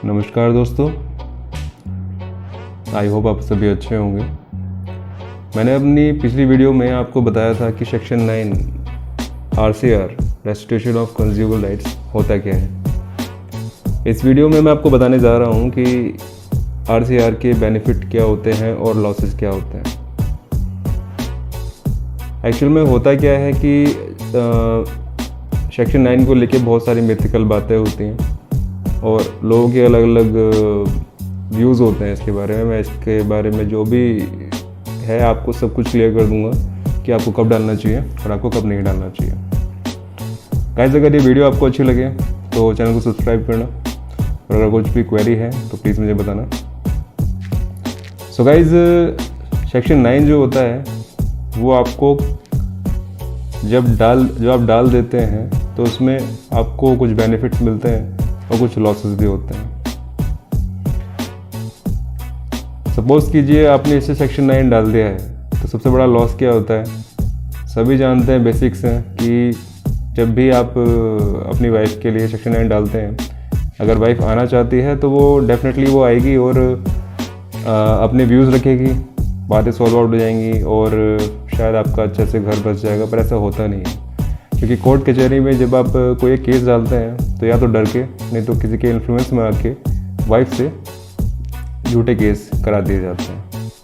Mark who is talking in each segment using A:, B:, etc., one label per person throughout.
A: नमस्कार दोस्तों, I hope आप सभी अच्छे होंगे। मैंने अपनी पिछली वीडियो में आपको बताया था कि section 9 RCR restitution of consumer rights होता क्या है। इस वीडियो में मैं आपको बताने जा रहा हूँ कि आरसीआर के बेनिफिट क्या होते हैं और लॉसेस क्या होते हैं। एक्चुअल में होता क्या है कि सेक्शन 9 को लेके बहुत सारी मिथिकल बातें होती हैं और लोगों के अलग अलग व्यूज़ होते हैं इसके बारे में। मैं इसके बारे में जो भी है आपको सब कुछ क्लियर कर दूंगा कि आपको कब डालना चाहिए और आपको कब नहीं डालना चाहिए। गाइस, अगर ये वीडियो आपको अच्छी लगे तो चैनल को सब्सक्राइब करना और अगर कुछ भी क्वेरी है तो प्लीज़ मुझे बताना। सो गाइस, सेक्शन 9 जो होता है वो आपको जब आप डाल देते हैं तो उसमें आपको कुछ बेनिफिट्स मिलते हैं और कुछ लॉसेस भी होते हैं। सपोज कीजिए आपने इसे सेक्शन 9 डाल दिया है तो सबसे बड़ा लॉस क्या होता है, सभी जानते हैं, बेसिक्स हैं कि जब भी आप अपनी वाइफ के लिए सेक्शन 9 डालते हैं, अगर वाइफ आना चाहती है तो वो डेफिनेटली वो आएगी और अपने व्यूज़ रखेगी, बातें सॉल्व आउट हो जाएंगी और शायद आपका अच्छे से घर बस जाएगा। पर ऐसा होता नहीं है, क्योंकि कोर्ट कचहरी में जब आप कोई एक केस डालते हैं तो या तो डर के, नहीं तो किसी के इन्फ्लुएंस में आके वाइफ से झूठे केस करा दिए जाते हैं।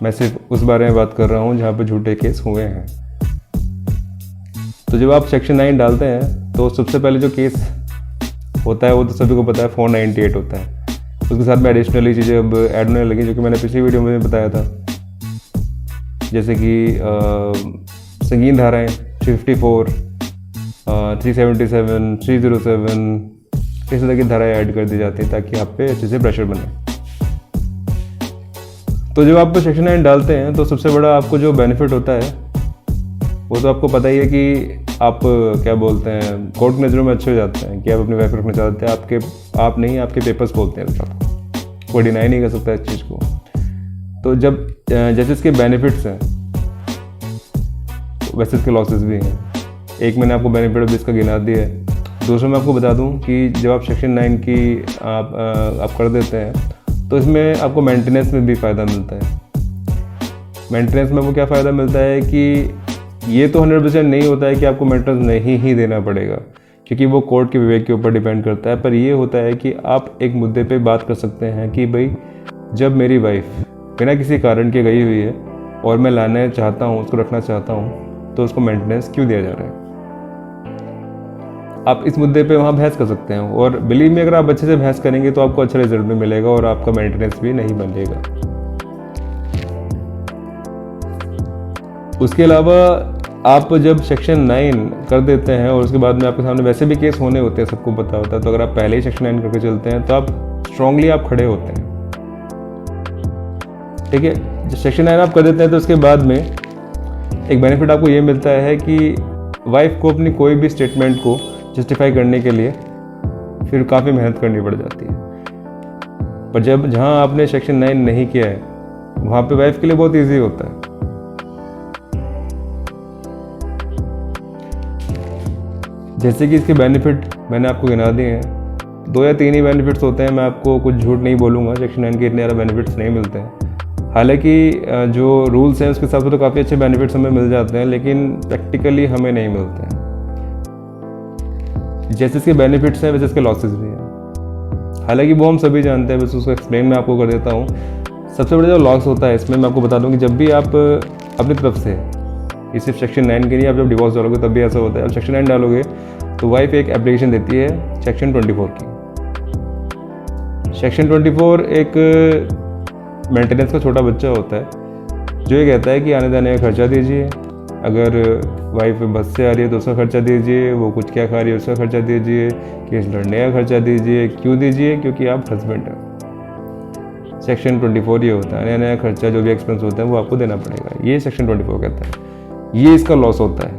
A: मैं सिर्फ उस बारे में बात कर रहा हूँ जहाँ पे झूठे केस हुए हैं। तो जब आप सेक्शन 9 डालते हैं तो सबसे पहले जो केस होता है वो तो सभी को पता है, 498 होता है। उसके साथ में एडिशनली चीज़ें अब ऐड होने लगी जो कि मैंने पिछली वीडियो में बताया था, जैसे कि संगीन धाराएँ 354, 377, 307 इस तरह की धाराएँ ऐड कर दी जाती है ताकि आप पे अच्छे से प्रेशर बने। तो जब आप सेक्शन 9 डालते हैं तो सबसे बड़ा आपको जो बेनिफिट होता है वो तो आपको पता ही है कि आप क्या बोलते हैं, कोर्ट की नज़रों में अच्छे हो जाते हैं कि आप अपनी वाइफ रखना चाहते हैं। आपके पेपर्स बोलते हैं, आपको कोई डिनाई नहीं कर सकता इस चीज़ को। तो जब जैसे इसके बेनिफिट्स हैं वैसे इसके लॉसेस भी हैं। एक मैंने आपको बेनिफिट ऑफ इसका गिना दिया है। दूसरा मैं आपको बता दूं कि जब आप सेक्शन 9 की आप कर देते हैं तो इसमें आपको मेंटेनेंस में भी फ़ायदा मिलता है। मेंटेनेंस में वो क्या फ़ायदा मिलता है कि ये तो 100% नहीं होता है कि आपको मेंटेनेंस नहीं ही देना पड़ेगा, क्योंकि वो कोर्ट के विवेक के ऊपर डिपेंड करता है। पर ये होता है कि आप एक मुद्दे पे बात कर सकते हैं कि भाई जब मेरी वाइफ बिना किसी कारण के गई हुई है और मैं लाना चाहता हूँ, उसको रखना चाहता हूँ, तो उसको मेंटेनेंस क्यों दिया जा रहा है। आप इस मुद्दे पे वहाँ बहस कर सकते हैं और बिलीव में अगर आप अच्छे से बहस करेंगे तो आपको अच्छा रिजल्ट भी मिलेगा और आपका मेंटेनेंस भी नहीं बनेगा। उसके अलावा आप जब सेक्शन 9 कर देते हैं और उसके बाद में आपके सामने वैसे भी केस होने होते हैं, सबको पता होता है, तो अगर आप पहले ही सेक्शन 9 करके चलते हैं तो आप स्ट्रांगली आप खड़े होते हैं। ठीक है, जब सेक्शन 9 आप कर देते हैं तो उसके बाद में एक बेनिफिट आपको ये मिलता है कि वाइफ को अपनी कोई भी स्टेटमेंट को जस्टिफाई करने के लिए फिर काफ़ी मेहनत करनी पड़ जाती है। पर जहाँ आपने सेक्शन 9 नहीं किया है वहाँ पे वाइफ के लिए बहुत इजी होता है। जैसे कि इसके बेनिफिट मैंने आपको गिना दिए हैं, 2 या 3 ही बेनिफिट्स होते हैं। मैं आपको कुछ झूठ नहीं बोलूँगा, सेक्शन 9 के इतने ज़्यादा बेनिफिट्स नहीं मिलते हैं। हालांकि जो रूल्स हैं उसके हिसाब से तो काफ़ी अच्छे बेनिफिट्स हमें मिल जाते हैं, लेकिन प्रैक्टिकली हमें नहीं मिलते हैं। जैसे इसके बेनिफिट्स हैं वैसे इसके लॉसेस भी हैं, हालांकि वो हम सभी जानते हैं, बस उसको एक्सप्लेन मैं आपको कर देता हूँ। सबसे बड़ा जो लॉस होता है इसमें मैं आपको बता दूँ कि जब भी आप अपनी तरफ से, ये सिर्फ सेक्शन 9 के लिए, आप जब डिवोर्स डालोगे तब भी ऐसा होता है। आप सेक्शन 9 डालोगे तो वाइफ एक एप्लीकेशन देती है सेक्शन 24 की। सेक्शन 24 एक मेंटेनेंस का छोटा बच्चा होता है जो ये कहता है कि आने जाने का खर्चा दीजिए, अगर वाइफ बस से आ रही है तो उसका खर्चा दीजिए, वो कुछ क्या खा रही है उसका खर्चा दीजिए, केस लड़ने का खर्चा दीजिए। क्यों दीजिए? क्योंकि आप हस्बैंड हैं। सेक्शन 24 ये होता है, नया खर्चा जो भी एक्सपेंस होता है वो आपको देना पड़ेगा, ये सेक्शन 24 कहता है। ये इसका लॉस होता है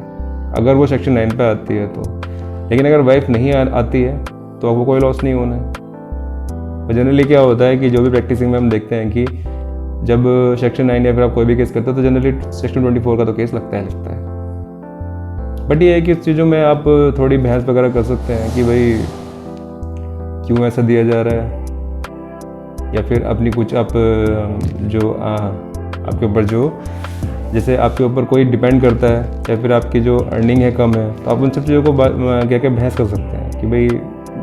A: अगर वो सेक्शन 9 पे आती है तो। लेकिन अगर वाइफ नहीं आती है तो आपको कोई लॉस नहीं होना है। और जनरली क्या होता है कि जो भी प्रैक्टिसिंग में हम देखते हैं कि जब सेक्शन 9 या फिर आप कोई भी केस करते हो तो जनरली सेक्शन 24 का तो केस लगता है। बट ये है कि इस चीज़ों में आप थोड़ी बहस वगैरह कर सकते हैं कि भाई क्यों ऐसा दिया जा रहा है, या फिर अपनी कुछ आप जो आपके ऊपर जो जैसे आपके ऊपर कोई डिपेंड करता है या फिर आपकी जो अर्निंग है कम है, तो आप उन सब चीज़ों को क्या क्या बहस कर सकते हैं कि भाई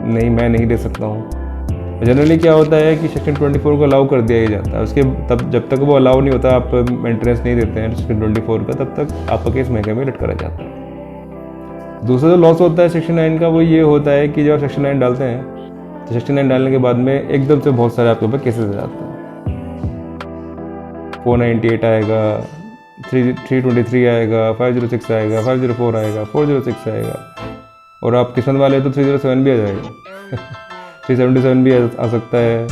A: नहीं मैं नहीं दे सकता हूँ। जनरली क्या होता है कि सेक्शन 24 को अलाउ कर दिया ही जाता है, उसके तब जब तक वो अलाउ नहीं होता, आप मेंटेनेंस नहीं देते हैं सेक्शन 24 का, तब तक आपका केस महंगे में लटका रह जाता है। दूसरा जो लॉस होता है सेक्शन 9 का वो ये होता है कि जब आप सेक्शन 9 डालते हैं तो सेक्शन 9 डालने के बाद में एकदम से बहुत सारे आपके ऊपर केसेस आ जाते हैं। 498 आएगा, 323 आएगा, 506 आएगा, 504 आएगा, 406 आएगा, और आप किस्मत वाले तो 307 भी आ जाएगा 377 भी आ सकता है,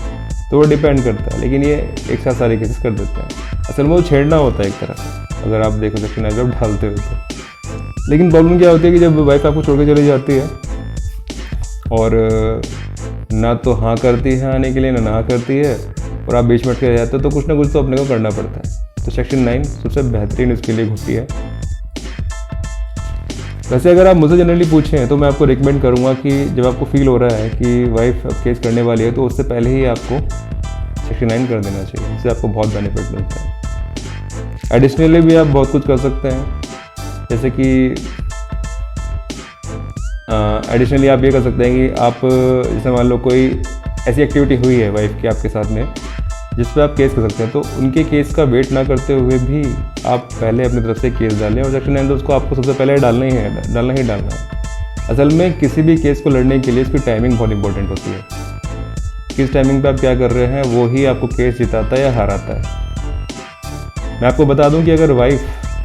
A: तो वो डिपेंड करता है। लेकिन ये एक साथ सारे केसेस कर देते हैं। असल में वो छेड़ना होता है एक तरह, अगर आप देखो सेक्शन 9 जब डालते हो तो। लेकिन प्रॉब्लम क्या होती है कि जब वाइफ आपको छोड़ के चली जाती है और ना तो हाँ करती है आने के लिए, ना करती है, और आप बीच में अटके जाते हो, तो कुछ ना कुछ तो अपने को करना पड़ता है। तो सेक्शन 9 सबसे बेहतरीन उसके लिए घुट्टी है। वैसे अगर आप मुझसे जनरली पूछें तो मैं आपको रिकमेंड करूंगा कि जब आपको फील हो रहा है कि वाइफ केस करने वाली है, तो उससे पहले ही आपको सेक्शन 9 कर देना चाहिए, इससे आपको बहुत बेनिफिट मिलता है। एडिशनली भी आप बहुत कुछ कर सकते हैं, जैसे कि एडिशनली आप ये कर सकते हैं कि आप जैसे मान लो कोई ऐसी एक्टिविटी हुई है वाइफ की आपके साथ में जिस पर आप केस कर सकते हैं, तो उनके केस का वेट ना करते हुए भी आप पहले अपनी तरफ से केस डालें। और सेक्शन 9 तो उसको आपको सबसे पहले डालना ही है। असल में किसी भी केस को लड़ने के लिए इसकी टाइमिंग बहुत इंपॉर्टेंट होती है। किस टाइमिंग पे आप क्या कर रहे हैं वो ही आपको केस जिताता है या हराता है। मैं आपको बता दूं कि अगर वाइफ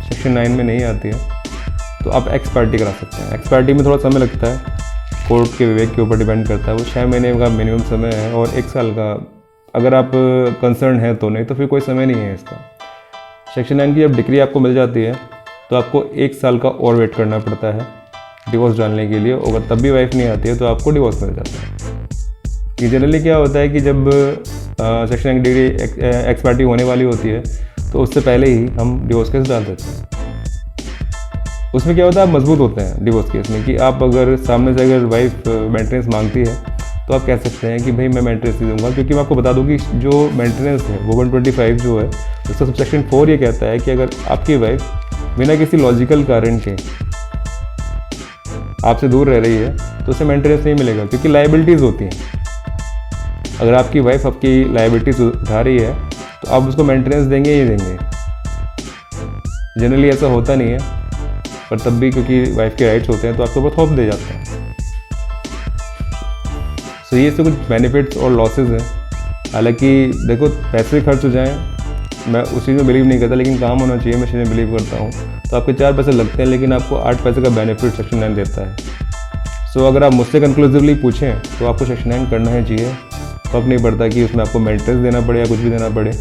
A: सेक्शन 9 में नहीं आती है तो आप एक्स पार्टी करा सकते हैं। एक्स पार्टी में थोड़ा समय लगता है, कोर्ट के विवेक के ऊपर डिपेंड करता है। वो 6 महीने का मिनिमम समय है और 1 साल का अगर आप कंसर्न है तो, नहीं तो फिर कोई समय नहीं है इसका। सेक्शन 9 की जब डिग्री आपको मिल जाती है तो आपको 1 साल का और वेट करना पड़ता है डिवोर्स डालने के लिए, और तब भी वाइफ नहीं आती है तो आपको डिवोर्स मिल जाता है। कि जनरली क्या होता है कि जब सेक्शन 9 की डिग्री एक्स पार्टी होने वाली होती है तो उससे पहले ही हम डिवोर्स केस डाल देते हैं। उसमें क्या होता है, आप मजबूत होते हैं डिवोर्स केस में कि आप अगर सामने से अगर वाइफ मेंटेनेंस मांगती है तो आप कह सकते हैं कि भाई मैं मेंटेनेंस नहीं दूंगा, क्योंकि मैं आपको बता दूं कि जो मेंटेनेंस है वो 125 जो है उसका सबसेक्शन 4 ये कहता है कि अगर आपकी वाइफ बिना किसी लॉजिकल कारण के आपसे दूर रह रही है तो उसे मेंटेनेंस नहीं मिलेगा, क्योंकि लायबिलिटीज़ होती हैं। अगर आपकी वाइफ आपकी लायबिलिटीज उठा रही है तो आप उसको मेंटेनेंस देंगे ही देंगे। जनरली ऐसा होता नहीं है, पर तब भी क्योंकि वाइफ के राइट्स होते हैं तो आपके ऊपर थोप दे जाते हैं। तो ये सब कुछ बेनिफिट्स और लॉसेस हैं। हालांकि देखो पैसे खर्च हो जाएं, मैं उस चीज़ में बिलीव नहीं करता, लेकिन काम होना चाहिए मैं चीज़ में बिलीव करता हूँ। तो आपके 4 पैसे लगते हैं लेकिन आपको 8 पैसे का बेनिफिट सेक्शन 9 देता है। सो अगर आप मुझसे कंक्लूसिवली पूछें तो आपको सेक्शन 9 करना ही चाहिए। फर्क नहीं पड़ता कि उसमें आपको मेंटेनेंस देना पड़े या कुछ भी देना पड़े,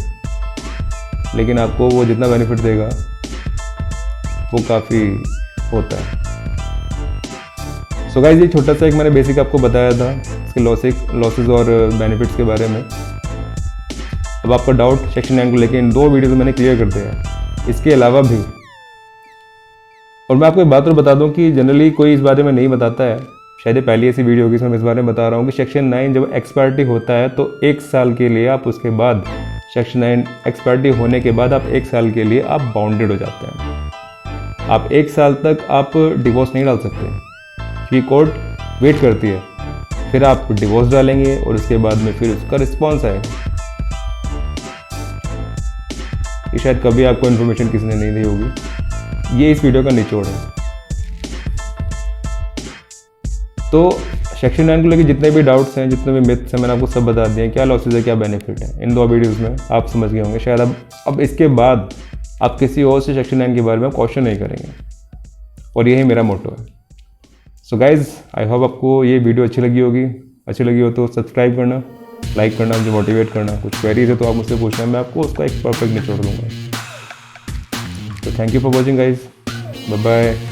A: लेकिन आपको वो जितना बेनिफिट देगा वो काफ़ी होता है। सो गाइस ये छोटा सा एक मैंने बेसिक आपको बताया था इसके लॉसेस और बेनिफिट्स के बारे में। अब आपका डाउट सेक्शन 9 को लेकर इन 2 वीडियोज़ में मैंने क्लियर कर दिया है। इसके अलावा भी, और मैं आपको एक बात और बता दूं कि जनरली कोई इस बारे में नहीं बताता है, शायद ये पहली ऐसी वीडियो होगी इसमें मैं इस बारे में बता रहा हूँ कि सेक्शन 9 जब एक्सपायर्टी होता है तो 1 साल के लिए आप उसके बाद सेक्शन 9 एक्सपायर्टी होने के बाद आप 1 साल के लिए आप बाउंडेड हो जाते हैं। आप 1 साल तक आप डिवोर्स नहीं डाल सकते क्योंकि कोर्ट वेट करती है। फिर आप डिवोर्स डालेंगे और उसके बाद में फिर उसका रिस्पॉन्स आएगा। ये शायद कभी आपको इन्फॉर्मेशन किसी ने नहीं दी होगी, ये इस वीडियो का निचोड़ है। तो सेक्शन 9 को लेकर जितने भी डाउट्स हैं, जितने भी मिथ्स हैं, मैंने आपको सब बता दिए हैं। क्या लॉसेस है, क्या बेनिफिट है, इन 2 वीडियोस में आप समझ गए होंगे। शायद अब इसके बाद आप किसी और से सेक्शन 9 के बारे में क्वेश्चन नहीं करेंगे, और यही मेरा मोटो है। सो गाइज आई होप आपको ये वीडियो अच्छी लगी होगी। अच्छी लगी हो तो सब्सक्राइब करना, लाइक करना, मुझे मोटिवेट करना। कुछ क्वेरीज है तो आप मुझसे पूछना, मैं आपको उसका एक परफेक्ट निचोड़ दूंगा। तो thank you for watching guys, bye bye.